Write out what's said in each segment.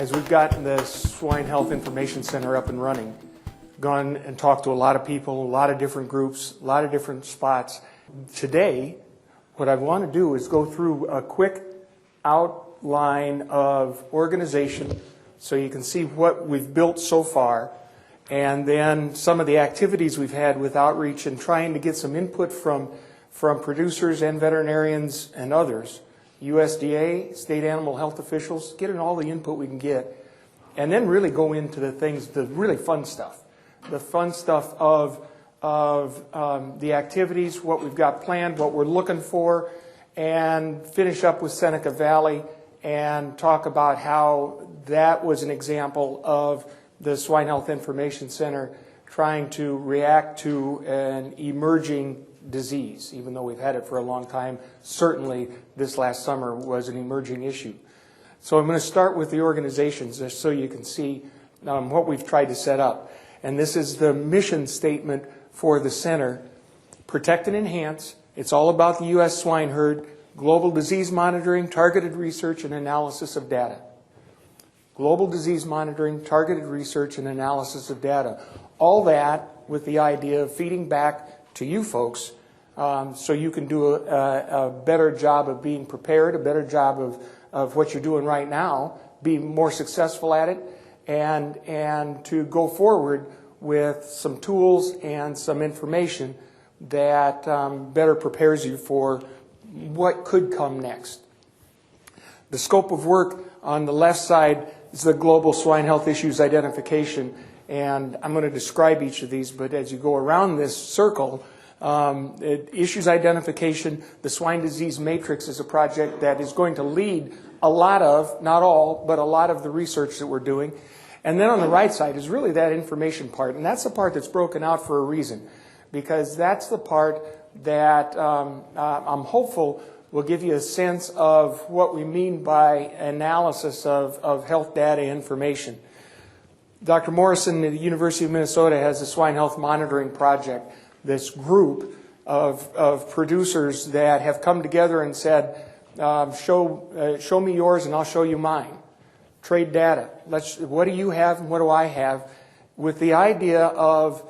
as we've gotten the Swine Health Information Center up and running, gone and talked to a lot of people, a lot of different groups, a lot of different spots. Today, what I want to do is go through a quick outline of organization so you can see what we've built so far, and then some of the activities we've had with outreach and trying to get some input from producers and veterinarians and others, USDA, state animal health officials, getting all the input we can get, and then really go into the things, the really fun stuff. The fun stuff of the activities, what we've got planned, what we're looking for, and finish up with Seneca Valley and talk about how that was an example of the Swine Health Information Center trying to react to an emerging disease. Even though we've had it for a long time, certainly this last summer was an emerging issue. So I'm going to start with the organizations just so you can see what we've tried to set up. And this is the mission statement for the center. Protect and enhance. It's all about the U.S. swine herd, global disease monitoring, targeted research, and analysis of data. Global disease monitoring, targeted research, and analysis of data. All that with the idea of feeding back to you folks so you can do a better job of being prepared, a better job of what you're doing right now, be more successful at it, and to go forward with some tools and some information that better prepares you for what could come next. The scope of work on the left side is the global swine health issues identification, and I'm going to describe each of these, but as you go around this circle, issues identification, the swine disease matrix is a project that is going to lead a lot of, not all, but a lot of the research that we're doing. And then on the right side is really that information part, and that's the part that's broken out for a reason, because that's the part that I'm hopeful will give you a sense of what we mean by analysis of health data information. Dr. Morrison at the University of Minnesota has a swine health monitoring project, this group of producers that have come together and said, show me yours and I'll show you mine. Trade data. What do you have and what do I have? With the idea of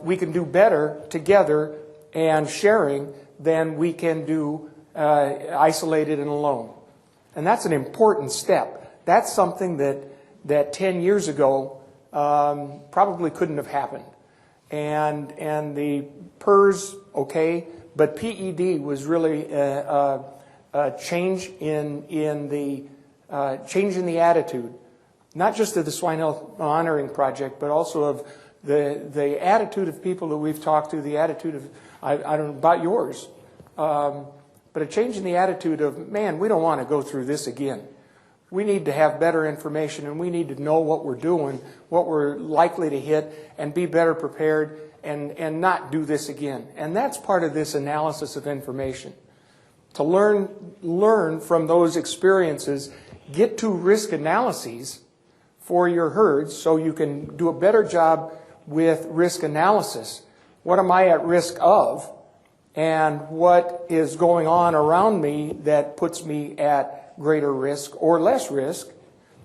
we can do better together and sharing than we can do isolated and alone. And that's an important step. That's something that 10 years ago probably couldn't have happened. And the PERS, okay, but PED was really a change in the attitude, not just of the Swine Health Monitoring Project, but also of the attitude of people that we've talked to, the attitude of, I don't know about yours, but a change in the attitude of, man, we don't want to go through this again. We need to have better information, and we need to know what we're doing, what we're likely to hit, and be better prepared and not do this again. And that's part of this analysis of information. To learn from those experiences, get to risk analyses for your herds so you can do a better job with risk analysis. What am I at risk of? And what is going on around me that puts me at greater risk or less risk?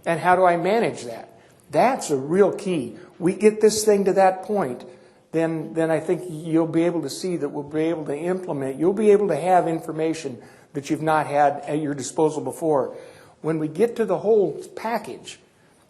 And how do I manage that? That's a real key. We get this thing to that point, then I think you'll be able to see that we'll be able to implement. You'll be able to have information that you've not had at your disposal before. When we get to the whole package,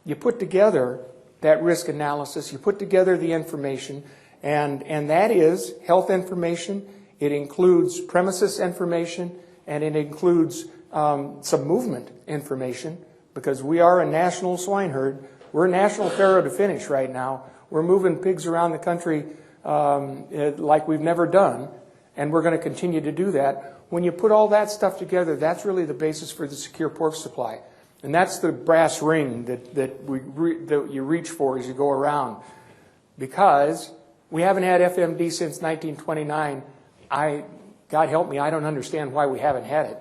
you put together that risk analysis, you put together the information, and that is health information. It includes premises information, and it includes some movement information, because we are a national swine herd. We're a national farrow to finish right now. We're moving pigs around the country like we've never done, and we're going to continue to do that. When you put all that stuff together, that's really the basis for the secure pork supply. And that's the brass ring that you reach for as you go around. Because we haven't had FMD since 1929. God help me, I don't understand why we haven't had it.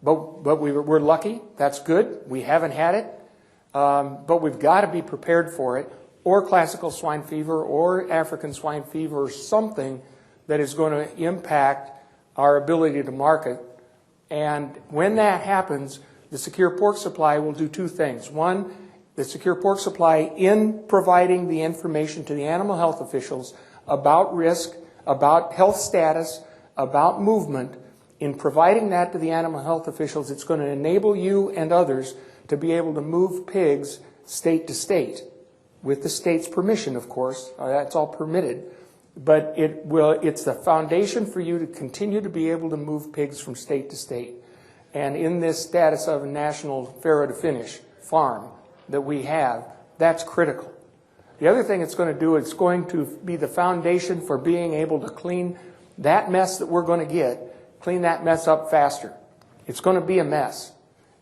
But we're lucky. That's good. We haven't had it. But we've got to be prepared for it, or classical swine fever, or African swine fever, or something that is going to impact our ability to market. And when that happens, The secure pork supply will do two things. One, the secure pork supply, in providing the information to the animal health officials about risk, about health status, about movement, in providing that to the animal health officials, it's going to enable you and others to be able to move pigs state to state, with the state's permission, of course. That's all permitted. But it's the foundation for you to continue to be able to move pigs from state to state. And in this status of a national farrow to finish farm that we have, that's critical. The other thing it's going to do, it's going to be the foundation for being able to clean that mess that we're going to get, clean that mess up faster. It's going to be a mess.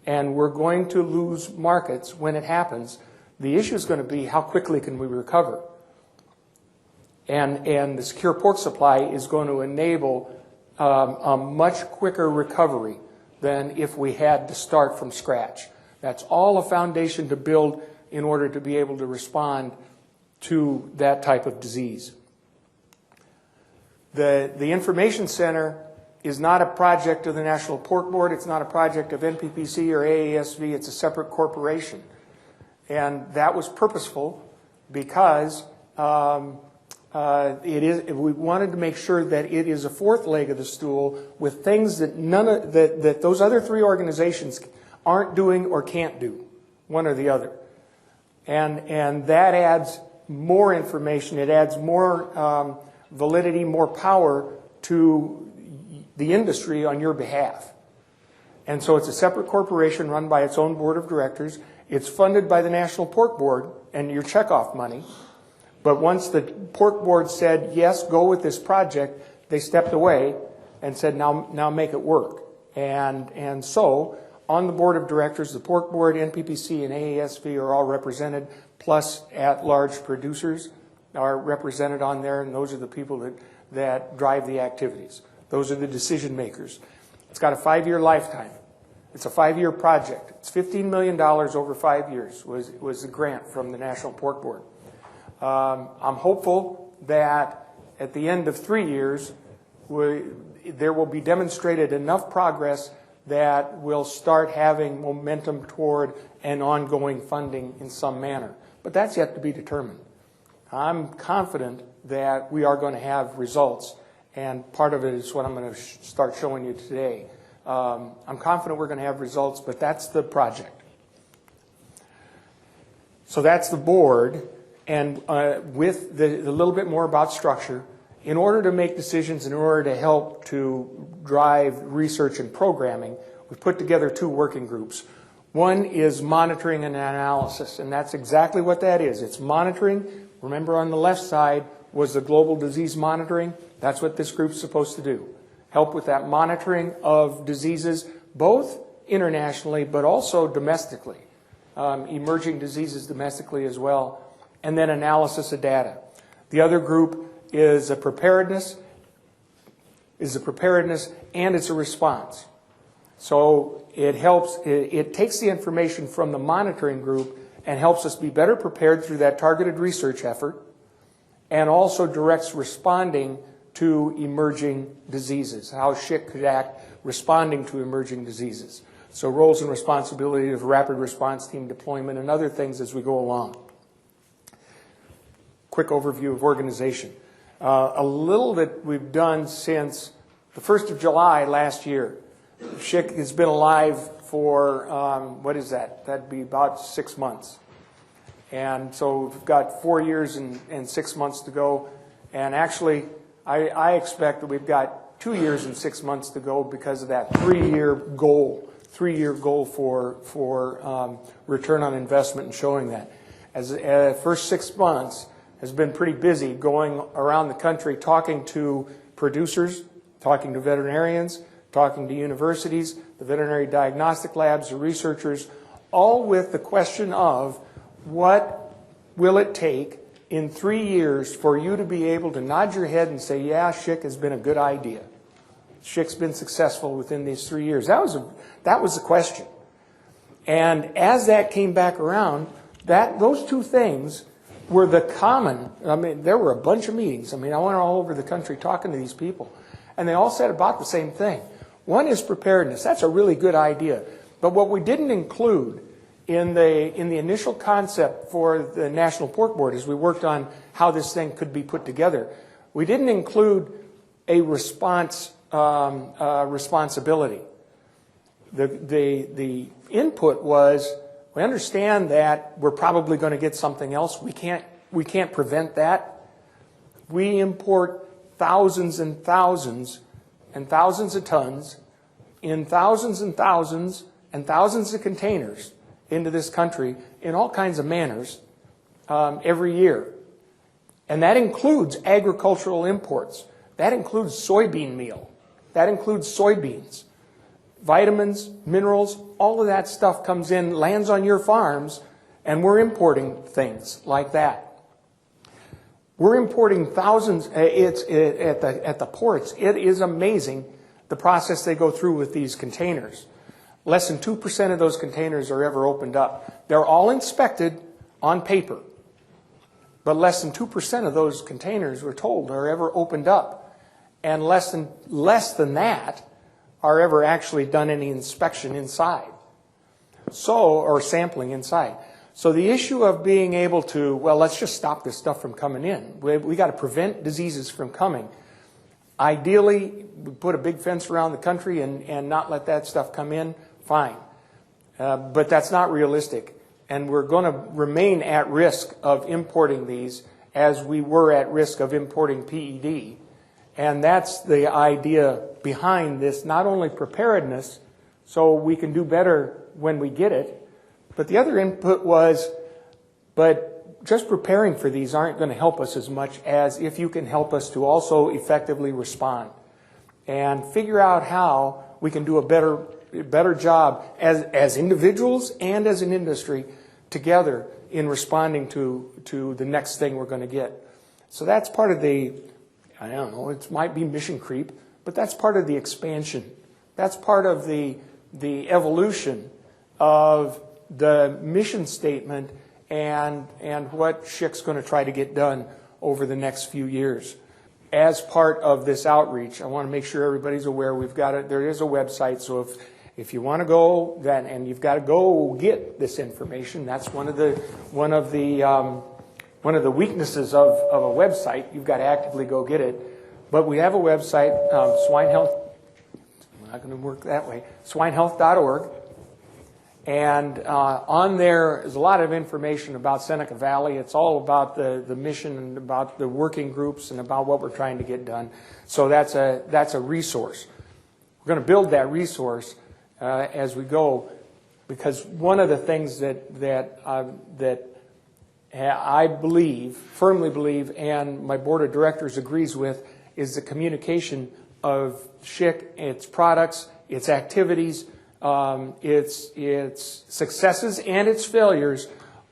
And we're going to lose markets when it happens. The issue is going to be how quickly can we recover. And the secure pork supply is going to enable a much quicker recovery than if we had to start from scratch. That's all a foundation to build in order to be able to respond to that type of disease. The Information Center is not a project of the National Pork Board. It's not a project of NPPC or AASV. It's a separate corporation. And that was purposeful because we wanted to make sure that it is a fourth leg of the stool with things that that those other three organizations aren't doing or can't do, one or the other. And that adds more information. It adds more validity, more power to the industry on your behalf. And so it's a separate corporation run by its own board of directors. It's funded by the National Pork Board and your checkoff money. But once the Pork Board said, yes, go with this project, they stepped away and said, now make it work. And so on the board of directors, the Pork Board, NPPC, and AASV are all represented, plus at-large producers are represented on there, and those are the people that drive the activities. Those are the decision makers. It's got a 5-year lifetime. It's a 5-year project. It's $15 million over 5 years was the grant from the National Pork Board. I'm hopeful that at the end of 3 years, there will be demonstrated enough progress that we'll start having momentum toward an ongoing funding in some manner. But that's yet to be determined. I'm confident that we are going to have results, and part of it is what I'm going to start showing you today. I'm confident we're going to have results, but that's the project. So that's the board, and with a little bit more about structure, in order to make decisions, in order to help to drive research and programming, we've put together 2 working groups. One is monitoring and analysis, and that's exactly what that is. It's monitoring. Remember, on the left side was the global disease monitoring. That's what this group's supposed to do. Help with that monitoring of diseases, both internationally but also domestically, emerging diseases domestically as well, and then analysis of data. The other group is a preparedness, and it's a response. So it helps, it takes the information from the monitoring group and helps us be better prepared through that targeted research effort, and also directs responding to emerging diseases, how SHIC could act responding to emerging diseases. So roles and responsibility of rapid response team deployment and other things as we go along. Quick overview of organization. A little that we've done since the 1st of July last year. SHIC has been alive for, what is that? That'd be about 6 months. And so we've got 4 years and 6 months to go. And actually, I expect that we've got 2 years and 6 months to go because of that 3-year goal. 3-year goal for return on investment and showing that. As first 6 months has been pretty busy going around the country talking to producers, talking to veterinarians, talking to universities, the veterinary diagnostic labs, the researchers, all with the question of what will it take in 3 years for you to be able to nod your head and say, yeah, SHIC has been a good idea. SHIC's been successful within these 3 years. That was the question. And as that came back around, those 2 things were the common, there were a bunch of meetings. I went all over the country talking to these people, and they all said about the same thing. One is preparedness. That's a really good idea. But what we didn't include in the initial concept for the National Pork Board, as we worked on how this thing could be put together, we didn't include a responsibility. The input was, we understand that we're probably going to get something else. We can't prevent that. We import thousands and thousands and thousands of tons in thousands and thousands and thousands of containers into this country in all kinds of manners every year. And that includes agricultural imports. That includes soybean meal. That includes soybeans. Vitamins, minerals, all of that stuff comes in, lands on your farms, and we're importing things like that. We're importing thousands. At the ports, it is amazing the process they go through with these containers. Less than 2% of those containers are ever opened up. They're all inspected on paper, but less than 2% of those containers, we're told, are ever opened up, and less than that are ever actually done any inspection inside, or sampling inside. So the issue of being able to, well, let's just stop this stuff from coming in. We got to prevent diseases from coming. Ideally, we put a big fence around the country and not let that stuff come in, fine. But that's not realistic. And we're going to remain at risk of importing these as we were at risk of importing PED. And that's the idea behind this, not only preparedness, so we can do better when we get it, but the other input was, but just preparing for these aren't going to help us as much as if you can help us to also effectively respond and figure out how we can do a better job as individuals and as an industry together in responding to the next thing we're going to get. So that's part of the, I don't know, it might be mission creep, but that's part of the expansion. That's part of the evolution of the mission statement and what SHIC's going to try to get done over the next few years. As part of this outreach, I want to make sure everybody's aware we've got it. There is a website, so if you want to go, then and you've got to go get this information. That's one of the weaknesses of a website. You've got to actively go get it. But we have a website, Swine Health. I'm not going to work that way. Swinehealth.org. And on there is a lot of information about Seneca Valley. It's all about the mission and about the working groups and about what we're trying to get done. So that's a resource. We're going to build that resource as we go, because one of the things that I believe, firmly believe, and my board of directors agrees with, is the communication of SHIC, its products, its activities, its successes and its failures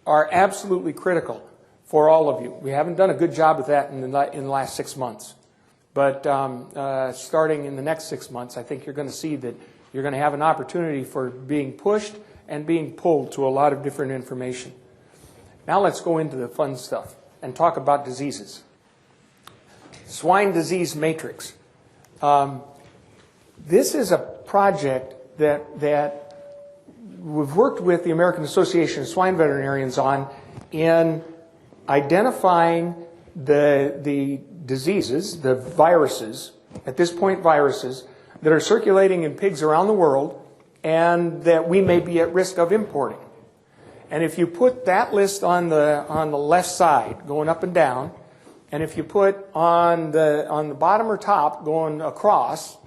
are absolutely critical for all of you. We haven't done a good job with that in the last 6 months. But starting in the next 6 months, I think you're going to see that you're going to have an opportunity for being pushed and being pulled to a lot of different information. Now let's go into the fun stuff and talk about diseases. Swine disease matrix. This is a project that we've worked with the American Association of Swine Veterinarians on in identifying the diseases, the viruses, at this point viruses, that are circulating in pigs around the world and that we may be at risk of importing. And if you put that list on the left side, going up and down, and if you put on the bottom or top, going across,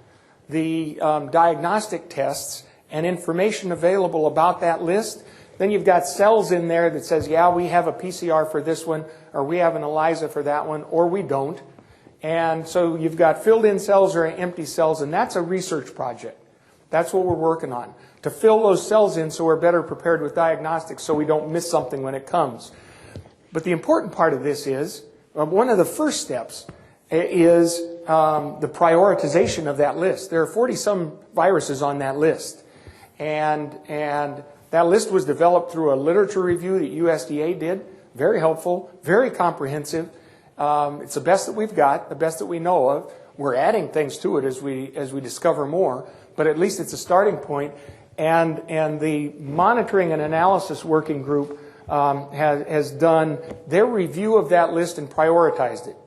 the diagnostic tests and information available about that list, then you've got cells in there that says, yeah, we have a PCR for this one, or we have an ELISA for that one, or we don't. And so you've got filled in cells or empty cells, and that's a research project. That's what we're working on, to fill those cells in so we're better prepared with diagnostics so we don't miss something when it comes. But the important part of this is, one of the first steps is the prioritization of that list. There are 40-some viruses on that list. And that list was developed through a literature review that USDA did. Very helpful, very comprehensive. It's the best that we've got, the best that we know of. We're adding things to it as we discover more, but at least it's a starting point. And the monitoring and analysis working group has done their review of that list and prioritized it.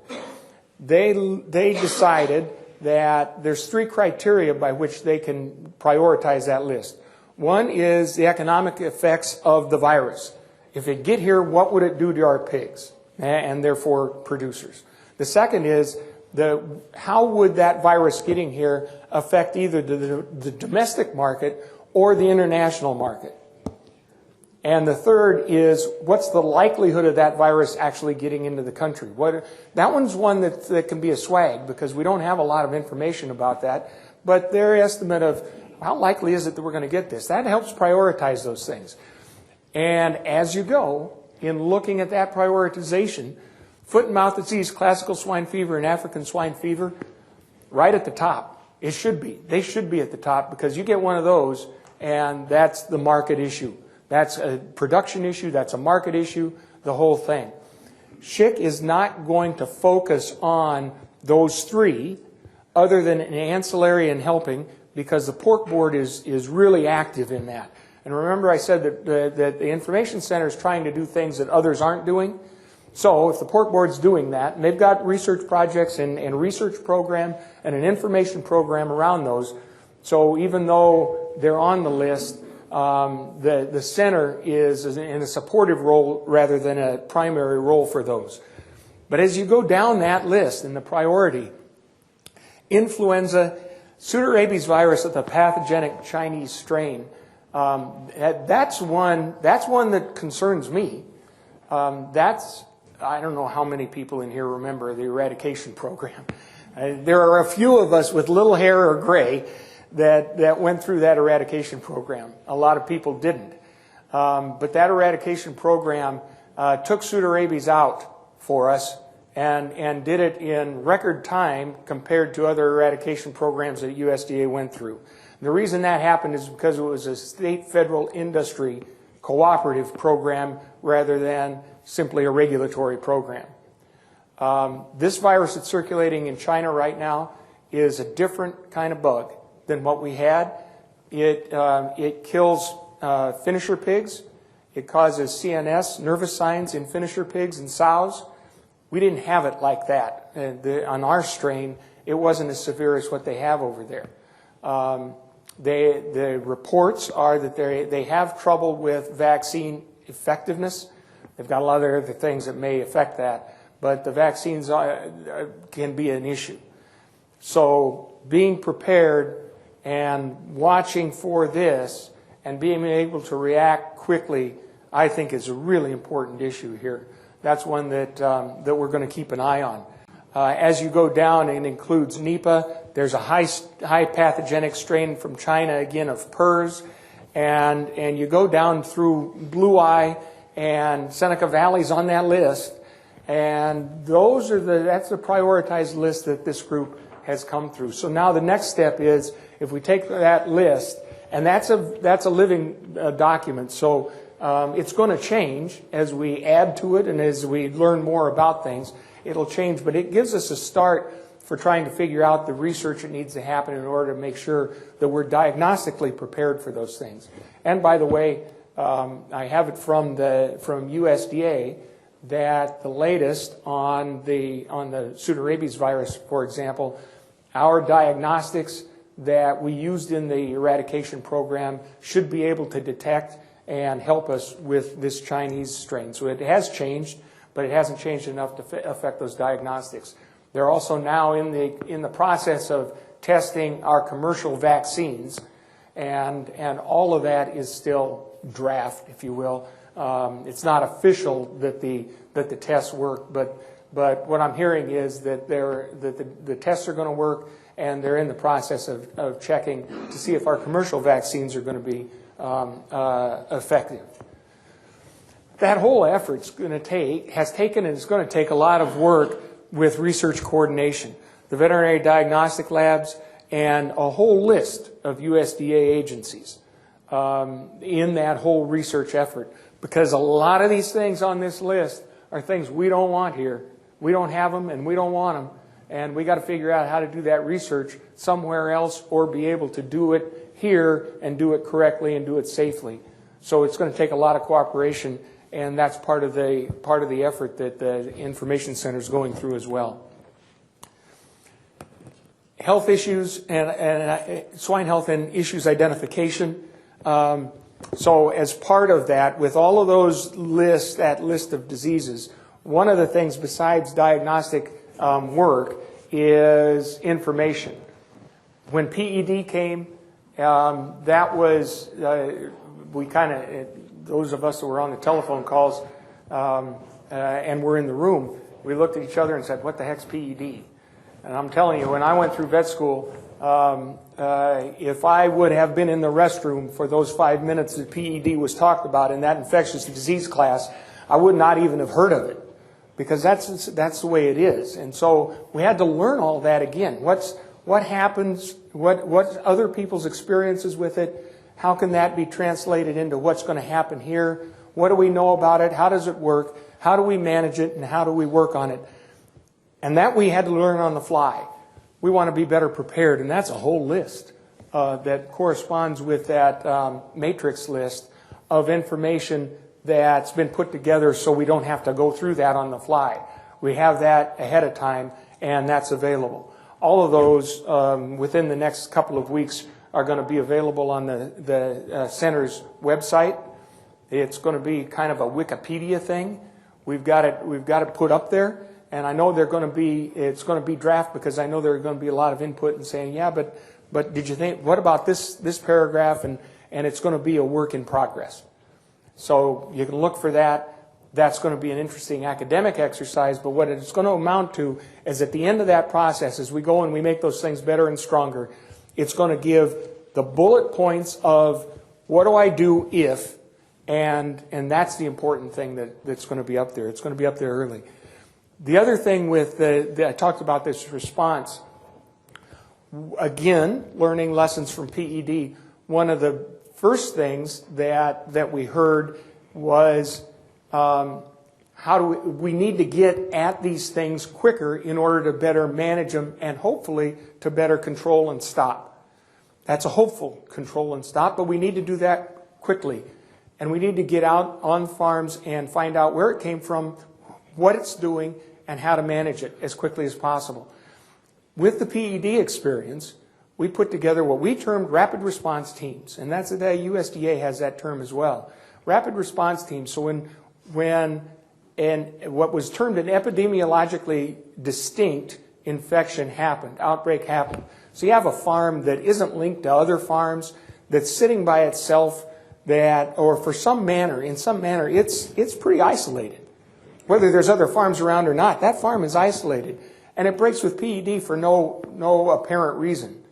They decided that there's 3 criteria by which they can prioritize that list. One is the economic effects of the virus. If it get here, what would it do to our pigs and therefore producers? The second is how would that virus getting here affect either the domestic market or the international market? And the third is, what's the likelihood of that virus actually getting into the country? That one's one that can be a swag because we don't have a lot of information about that. But their estimate of how likely is it that we're going to get this, that helps prioritize those things. And as you go, in looking at that prioritization, foot and mouth disease, classical swine fever, and African swine fever, right at the top. It should be. They should be at the top because you get one of those and that's the market issue. That's a production issue, that's a market issue, the whole thing. SHIC is not going to focus on those 3 other than an ancillary and helping because the pork board is really active in that. And remember I said that the information center is trying to do things that others aren't doing. So if the pork board's doing that, and they've got research projects and a research program and an information program around those, so even though they're on the list, the center is in a supportive role rather than a primary role for those. But as you go down that list in the priority, influenza, pseudorabies virus with a pathogenic Chinese strain, that's one that concerns me. I don't know how many people in here remember the eradication program. There are a few of us with little hair or gray that went through that eradication program. A lot of people didn't. But that eradication program took pseudorabies out for us and did it in record time compared to other eradication programs that USDA went through. The reason that happened is because it was a state-federal industry cooperative program rather than simply a regulatory program. This virus that's circulating in China right now is a different kind of bug than what we had. It kills finisher pigs. It causes CNS, nervous signs in finisher pigs and sows. We didn't have it like that. On our strain, it wasn't as severe as what they have over there. The reports are that they have trouble with vaccine effectiveness. They've got a lot of other things that may affect that, but the vaccines can be an issue. So being prepared and watching for this and being able to react quickly, I think is a really important issue here. That's one that we're going to keep an eye on. As you go down, it includes Nipah. There's a high pathogenic strain from China, again, of PRRS. And you go down through Blue Eye, and Seneca Valley's on that list. And that's the prioritized list that this group has come through. So now the next step is, if we take that list, and that's a living document, so it's going to change as we add to it and as we learn more about things. It'll change, but it gives us a start for trying to figure out the research that needs to happen in order to make sure that we're diagnostically prepared for those things. And by the way, I have it from USDA that the latest on the pseudorabies virus, for example, our diagnostics that we used in the eradication program should be able to detect and help us with this Chinese strain. So it has changed, but it hasn't changed enough to affect those diagnostics. They're also now in the process of testing our commercial vaccines, and all of that is still draft, if you will. It's not official that the tests work, but what I'm hearing is that the tests are going to work, and they're in the process of checking to see if our commercial vaccines are going to be effective. That whole effort's has taken and is going to take a lot of work with research coordination, the veterinary diagnostic labs, and a whole list of USDA agencies in that whole research effort. Because a lot of these things on this list are things we don't want here. We don't have them and we don't want them. And we got to figure out how to do that research somewhere else or be able to do it here and do it correctly and do it safely. So it's going to take a lot of cooperation, and that's part of the effort that the Information Center is going through as well. Health issues and swine health and issues identification. So as part of that, with all of those lists, that list of diseases, one of the things besides diagnostic work is information. When PED came, that was, we kind of, those of us that were on the telephone calls and were in the room, we looked at each other and said, what the heck's PED? And I'm telling you, when I went through vet school, if I would have been in the restroom for those 5 minutes that PED was talked about in that infectious disease class, I would not even have heard of it, because that's the way it is. And so we had to learn all that again. What happens? What's other people's experiences with it? How can that be translated into what's going to happen here? What do we know about it? How does it work? How do we manage it? And how do we work on it? And that we had to learn on the fly. We want to be better prepared, and that's a whole list that corresponds with that matrix list of information that's been put together so we don't have to go through that on the fly. We have that ahead of time, and that's available. All of those within the next couple of weeks are going to be available on the center's website. It's going to be kind of a Wikipedia thing. We've got it put up there. And I know it's going to be draft, because I know there are going to be a lot of input and saying, yeah, but did you think, what about this paragraph? And it's going to be a work in progress. So you can look for that. That's going to be an interesting academic exercise, but what it's going to amount to is at the end of that process, as we go and we make those things better and stronger, it's going to give the bullet points of what do I do if, and that's the important thing that's going to be up there. It's going to be up there early. The other thing with I talked about this response, again, learning lessons from PED. One of the first things that we heard was we need to get at these things quicker in order to better manage them and hopefully to better control and stop. That's a hopeful control and stop, but we need to do that quickly. And we need to get out on farms and find out where it came from, what it's doing, and how to manage it as quickly as possible. With the PED experience, we put together what we termed rapid response teams, and that's the USDA has that term as well. Rapid response teams. So when what was termed an epidemiologically distinct infection happened, outbreak happened. So you have a farm that isn't linked to other farms, that's sitting by itself, or in some manner, it's pretty isolated. Whether there's other farms around or not, that farm is isolated. And it breaks with PED for no apparent reason.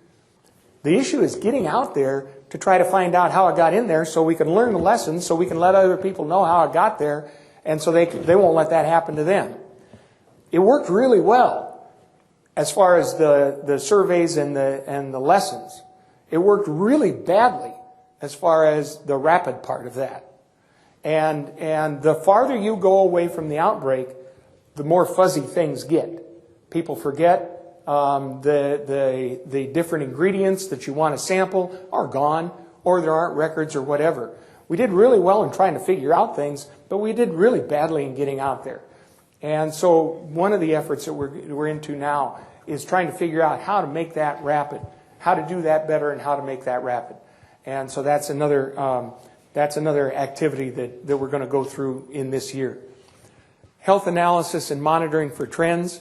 The issue is getting out there to try to find out how it got in there so we can learn the lessons, so we can let other people know how it got there, and so they won't let that happen to them. It worked really well as far as the surveys and the lessons. It worked really badly as far as the rapid part of that. And the farther you go away from the outbreak, the more fuzzy things get. People forget the different ingredients that you want to sample are gone, or there aren't records or whatever. We did really well in trying to figure out things, but we did really badly in getting out there. And so one of the efforts that we're into now is trying to figure out how to make that rapid, how to do that better, and how to make that rapid. And so that's another activity that we're going to go through in this year. Health analysis and monitoring for trends.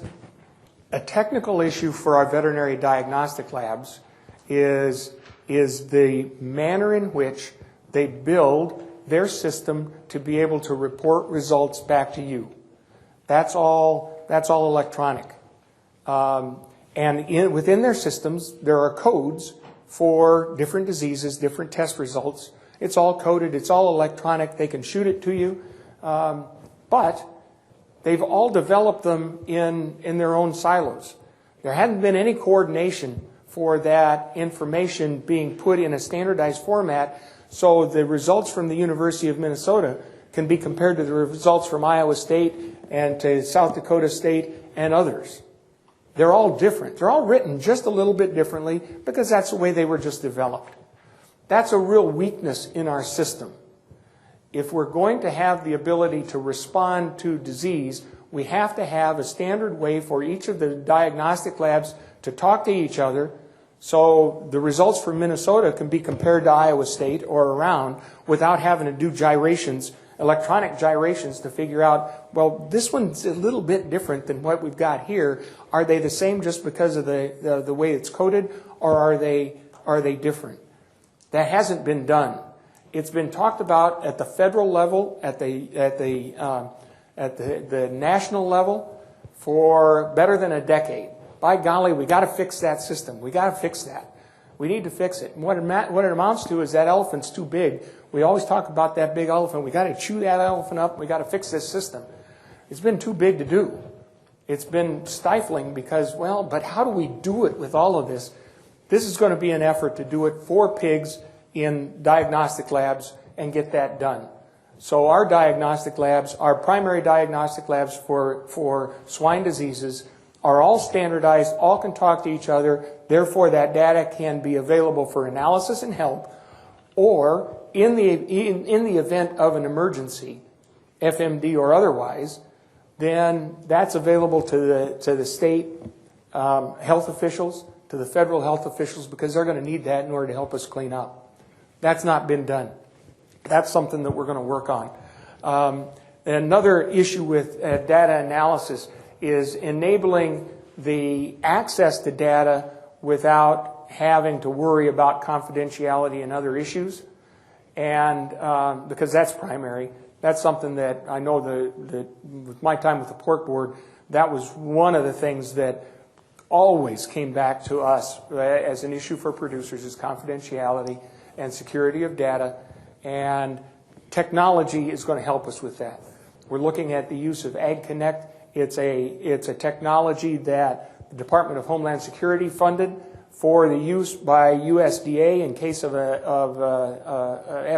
A technical issue for our veterinary diagnostic labs is the manner in which they build their system to be able to report results back to you. That's all electronic. And within their systems, there are codes for different diseases, different test results. It's all coded. It's all electronic. They can shoot it to you. But they've all developed them in their own silos. There hadn't been any coordination for that information being put in a standardized format so the results from the University of Minnesota can be compared to the results from Iowa State and to South Dakota State and others. They're all different. They're all written just a little bit differently because that's the way they were just developed. That's a real weakness in our system. If we're going to have the ability to respond to disease, we have to have a standard way for each of the diagnostic labs to talk to each other, so the results from Minnesota can be compared to Iowa State or around without having to do gyrations, electronic gyrations, to figure out, well, this one's a little bit different than what we've got here. Are they the same just because of the way it's coded, or are they different? That hasn't been done. It's been talked about at the federal level, at the national level, for better than a decade. By golly, we got to fix that system. We got to fix that. We need to fix it. And what it amounts to is that elephant's too big. We always talk about that big elephant. We got to chew that elephant up. We got to fix this system. It's been too big to do. It's been stifling because, well, but how do we do it with all of this? This is going to be an effort to do it for pigs in diagnostic labs and get that done. So our diagnostic labs, our primary diagnostic labs for swine diseases, are all standardized, all can talk to each other, therefore that data can be available for analysis and help, or in the event of an emergency, FMD or otherwise, then that's available to the state health officials, to the federal health officials, because they're going to need that in order to help us clean up. That's not been done. That's something that we're going to work on. Another issue with data analysis is enabling the access to data without having to worry about confidentiality and other issues. And because that's primary. That's something that I know with my time with the pork board, that was one of the things that always came back to us as an issue for producers, is confidentiality and security of data. And technology is going to help us with that. We're looking at the use of AgConnect. It's a technology that the Department of Homeland Security funded for the use by USDA in case of a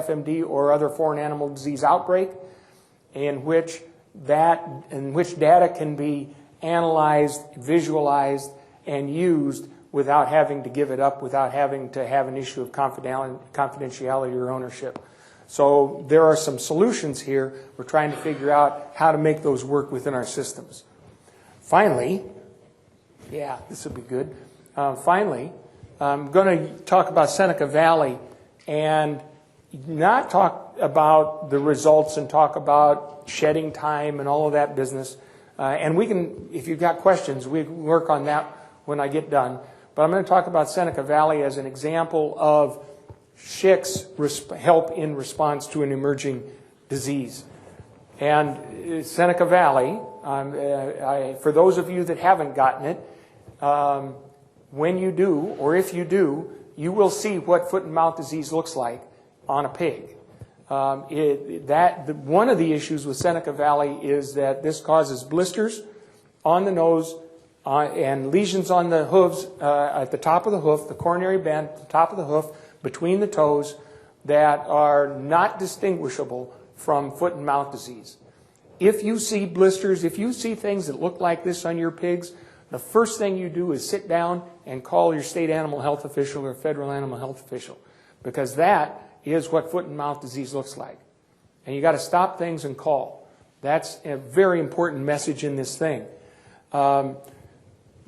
FMD or other foreign animal disease outbreak, in which data can be analyzed, visualized, and used without having to give it up, without having to have an issue of confidentiality or ownership. So there are some solutions here. We're trying to figure out how to make those work within our systems. Finally, yeah, this will be good. Finally, I'm going to talk about Seneca Valley and not talk about the results and talk about shedding time and all of that business. And we can, if you've got questions, we can work on that when I get done. But I'm going to talk about Seneca Valley as an example of SHIC's help in response to an emerging disease. And Seneca Valley, for those of you that haven't gotten it, when you do, or if you do, you will see what foot and mouth disease looks like on a pig. One of the issues with Seneca Valley is that this causes blisters on the nose and lesions on the hooves, at the top of the hoof, the coronary band, the top of the hoof, between the toes, that are not distinguishable from foot and mouth disease. If you see blisters, if you see things that look like this on your pigs, the first thing you do is sit down and call your state animal health official or federal animal health official, because that is what foot and mouth disease looks like. And you got to stop things and call. That's a very important message in this thing.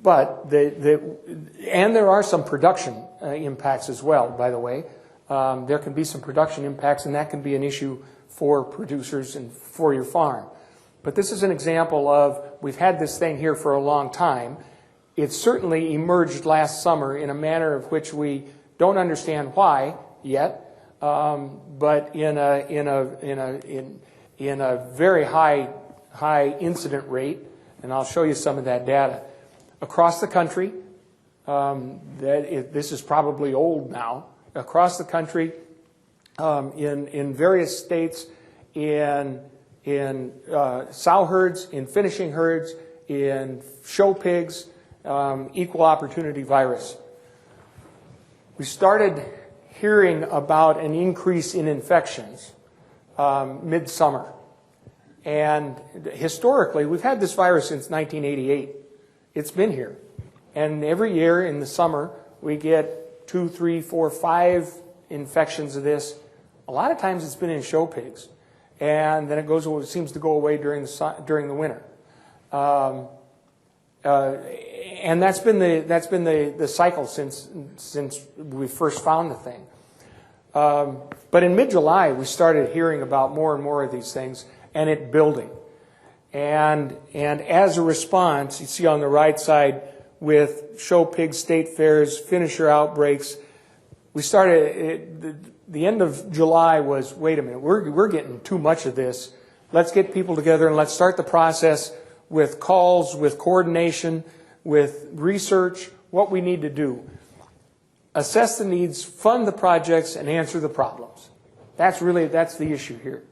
But there are some production impacts as well, by the way. There can be some production impacts, and that can be an issue for producers and for your farm. But this is an example of, we've had this thing here for a long time. It certainly emerged last summer in a manner of which we don't understand why yet, but in a very high incident rate, and I'll show you some of that data. Across the country, this is probably old now, across the country, in various states, in sow herds, in finishing herds, in show pigs, equal opportunity virus. We started hearing about an increase in infections midsummer. And historically, we've had this virus since 1988. It's been here. And every year in the summer, we get 2, 3, 4, 5 infections of this, a lot of times it's been in show pigs, and then it seems to go away during the winter. And that's been the cycle since we first found the thing. But in mid-July, we started hearing about more and more of these things, and it building. And as a response, you see on the right side with show pigs, state fairs, finisher outbreaks, we started. The end of July was, wait a minute, we're getting too much of this. Let's get people together and let's start the process with calls, with coordination, with research, what we need to do. Assess the needs, fund the projects, and answer the problems. That's the issue here.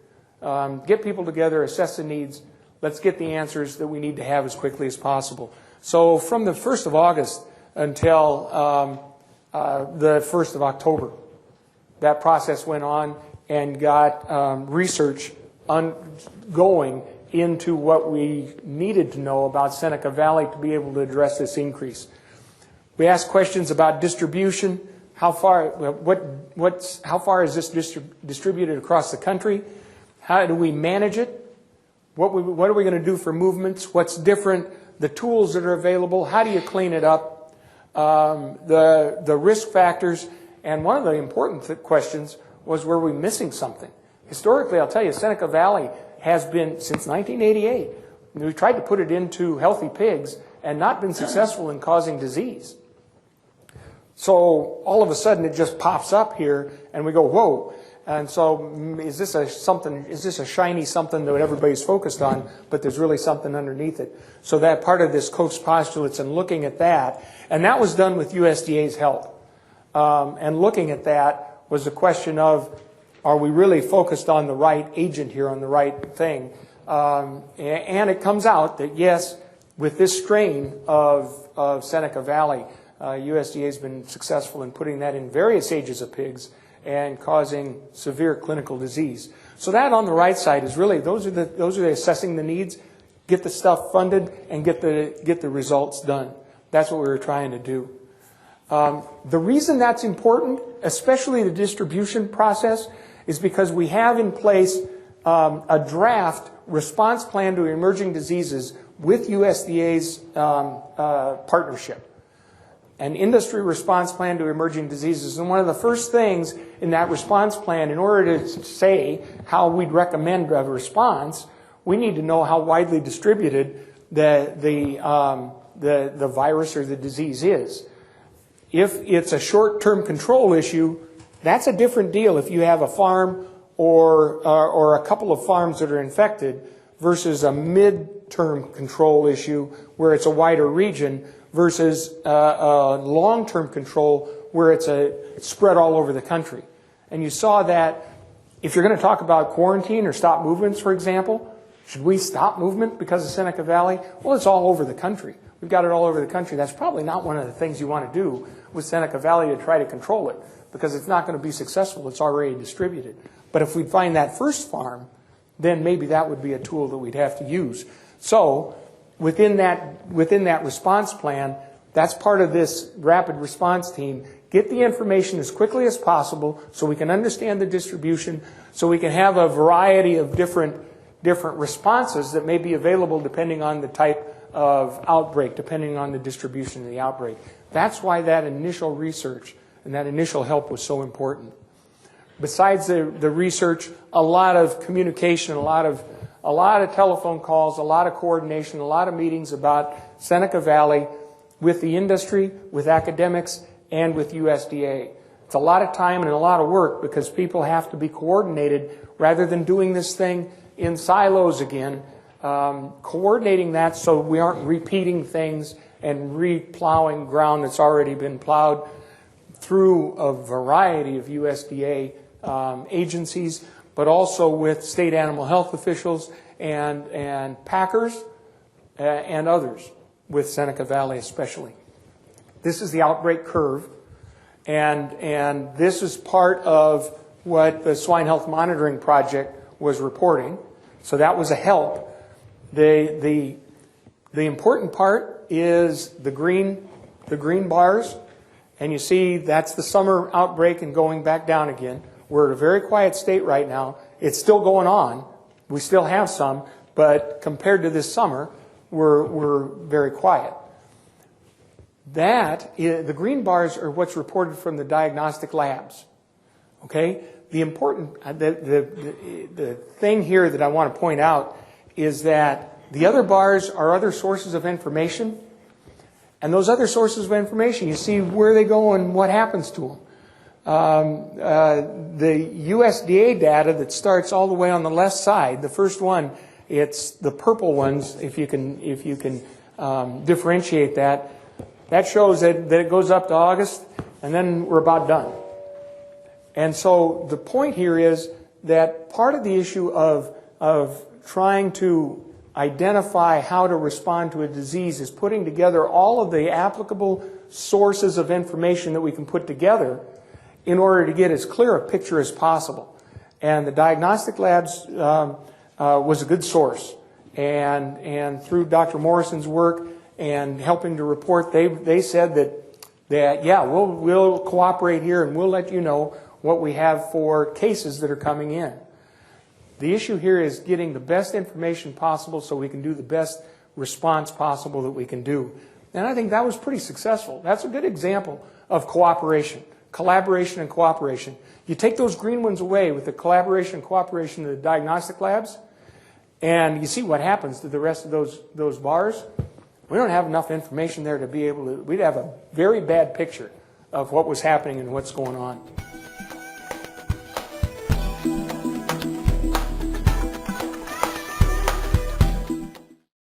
Get people together, assess the needs. Let's get the answers that we need to have as quickly as possible. So from the 1st of August until the 1st of October, that process went on and got research going into what we needed to know about Seneca Valley to be able to address this increase. We asked questions about distribution. How far is this distributed across the country? How do we manage it? What are we going to do for movements? What's different? The tools that are available. How do you clean it up? The risk factors. And one of the important questions was, were we missing something? Historically, I'll tell you, Seneca Valley has been, since 1988, we tried to put it into healthy pigs and not been successful in causing disease. So all of a sudden it just pops up here and we go, whoa. And so is this a shiny something that everybody's focused on, but there's really something underneath it? So that part of this Koch's postulates and looking at that, and that was done with USDA's help. And looking at that was the question of, are we really focused on the right agent here, on the right thing? And it comes out that yes, with this strain of Seneca Valley, USDA has been successful in putting that in various ages of pigs and causing severe clinical disease. So that on the right side is really, those are the assessing the needs, get the stuff funded, and get the results done. That's what we were trying to do. The reason that's important, especially the distribution process, is because we have in place a draft response plan to emerging diseases with USDA's partnership. An industry response plan to emerging diseases. And one of the first things in that response plan, in order to say how we'd recommend a response, we need to know how widely distributed the virus or the disease is. If it's a short-term control issue, that's a different deal if you have a farm or a couple of farms that are infected versus a mid-term control issue where it's a wider region versus a long-term control where it's spread all over the country. And you saw that if you're going to talk about quarantine or stop movements, for example, should we stop movement because of Seneca Valley? Well, it's all over the country. We've got it all over the country. That's probably not one of the things you want to do with Seneca Valley to try to control it, because it's not going to be successful. It's already distributed. But if we find that first farm, then maybe that would be a tool that we'd have to use. So within that response plan, that's part of this rapid response team. Get the information as quickly as possible so we can understand the distribution, so we can have a variety of different responses that may be available depending on the type of outbreak, depending on the distribution of the outbreak. That's why that initial research and that initial help was so important. Besides the research, a lot of communication, a lot of telephone calls, a lot of coordination, a lot of meetings about Seneca Valley with the industry, with academics, and with USDA. It's a lot of time and a lot of work because people have to be coordinated rather than doing this thing in silos again. Coordinating that so we aren't repeating things and re-plowing ground that's already been plowed through a variety of USDA agencies, but also with state animal health officials and packers and others, with Seneca Valley especially. This is the outbreak curve, and this is part of what the Swine Health Monitoring Project was reporting. So that was a help. The important part is the green bars, And you see that's the summer outbreak and going back down again. We're at a very quiet state right now. It's still going on. We still have some, but compared to this summer, we're very quiet. The green bars are what's reported from the diagnostic labs. Okay? The important, the thing here that I want to point out is that the other bars are other sources of information. And those other sources of information, you see where they go and what happens to them. The USDA data that starts all the way on the left side, the first one, it's the purple ones, if you can differentiate that. That shows that it goes up to August, and then we're about done. And so the point here is that part of the issue of trying to identify how to respond to a disease is putting together all of the applicable sources of information that we can put together in order to get as clear a picture as possible. And the diagnostic labs was a good source. And through Dr. Morrison's work and helping to report, they said that yeah, we'll cooperate here and we'll let you know what we have for cases that are coming in. The issue here is getting the best information possible so we can do the best response possible that we can do. And I think that was pretty successful. That's a good example of cooperation, collaboration and cooperation. You take those green ones away with the collaboration and cooperation of the diagnostic labs, and you see what happens to the rest of those bars. We don't have enough information there to be able to, we'd have a very bad picture of what was happening and what's going on.